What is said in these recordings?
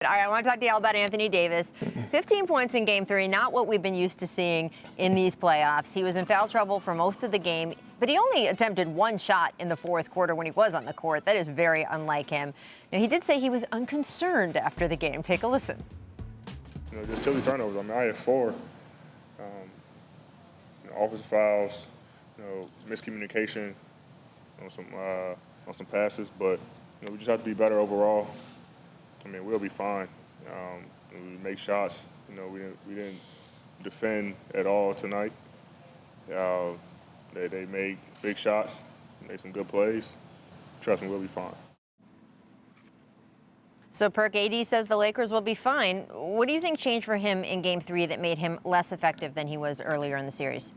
All right, I want to talk to you all about Anthony Davis. 15 points in Game 3, not what we've been used to seeing in these playoffs. He was in foul trouble for most of the game, but he only attempted one shot in the fourth quarter when he was on the court. That is very unlike him. Now, he did say he was unconcerned after the game. Take a listen. Just silly turnovers. I mean, I had 4. Offensive fouls, miscommunication on some passes, but we just have to be better overall. I mean, we'll be fine. We make shots. We didn't defend at all tonight. They made big shots, made some good plays. Trust me, we'll be fine. So Perk, AD says the Lakers will be fine. What do you think changed for him in Game 3 that made him less effective than he was earlier in the series?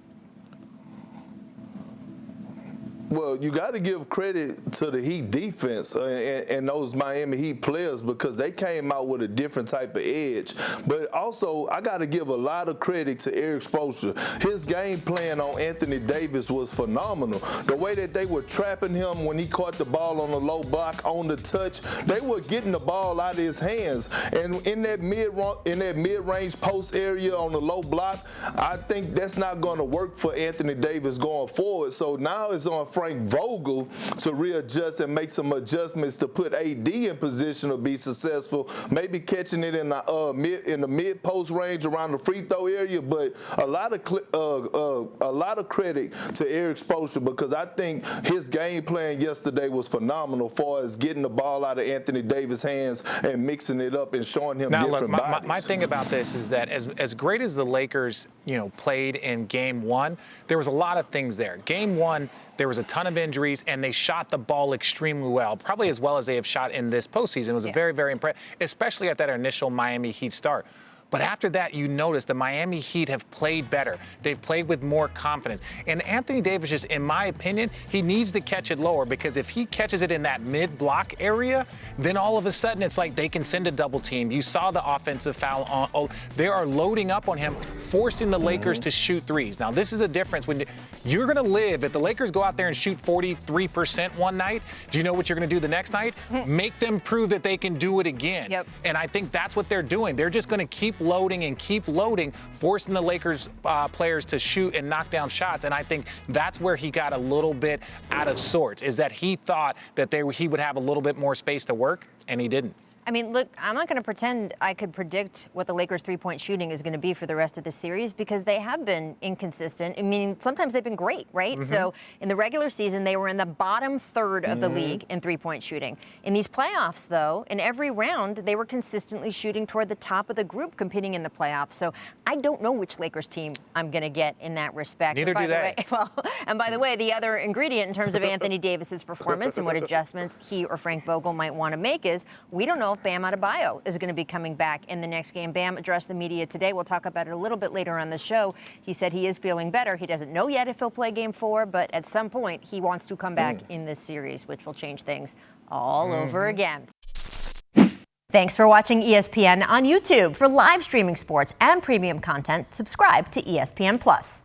Well, you got to give credit to the Heat defense and those Miami Heat players because they came out with a different type of edge. But also, I got to give a lot of credit to Eric Spoelstra. His game plan on Anthony Davis was phenomenal. The way that they were trapping him when he caught the ball on the low block, on the touch, they were getting the ball out of his hands. And in that mid-range post area on the low block, I think that's not going to work for Anthony Davis going forward. So now it's on Frank Vogel to readjust and make some adjustments to put AD in position to be successful, maybe catching it in the mid-post range around the free throw area. But a lot of credit to Eric Spoelstra because I think his game plan yesterday was phenomenal as far as getting the ball out of Anthony Davis' hands and mixing it up and showing him different bodies. My thing about this is that as great as the Lakers played in Game 1, there was a lot of things there. Game 1, there was a ton of injuries, and they shot the ball extremely well as they have shot in this postseason. It was very, very impressive, especially at that initial Miami Heat start. But after that, you notice the Miami Heat have played better. They've played with more confidence. And Anthony Davis, just in my opinion, he needs to catch it lower because if he catches it in that mid-block area, then all of a sudden it's like they can send a double team. You saw the offensive foul. They are loading up on him, forcing the Lakers to shoot threes. Now, this is a difference when you're going to live. If the Lakers go out there and shoot 43% one night, do you know what you're going to do the next night? Make them prove that they can do it again. Yep. And I think that's what they're doing. They're just going to keep loading and keep loading, forcing the Lakers players to shoot and knock down shots. And I think that's where he got a little bit out of sorts, is that he thought that he would have a little bit more space to work, and he didn't. I mean, look, I'm not going to pretend I could predict what the Lakers' three-point shooting is going to be for the rest of the series because they have been inconsistent. I mean, sometimes they've been great, right? Mm-hmm. So in the regular season, they were in the bottom third of the league in three-point shooting. In these playoffs, though, in every round, they were consistently shooting toward the top of the group competing in the playoffs. So I don't know which Lakers team I'm going to get in that respect. Neither do they. And by the way, the other ingredient in terms of Anthony Davis's performance and what adjustments he or Frank Vogel might want to make is we don't know if Bam Adebayo is going to be coming back in the next game. Bam addressed the media today. We'll talk about it a little bit later on the show. He said he is feeling better. He doesn't know yet if he'll play Game 4, but at some point he wants to come back in this series, which will change things all over again. Thanks for watching ESPN on YouTube. For live streaming sports and premium content, subscribe to ESPN+.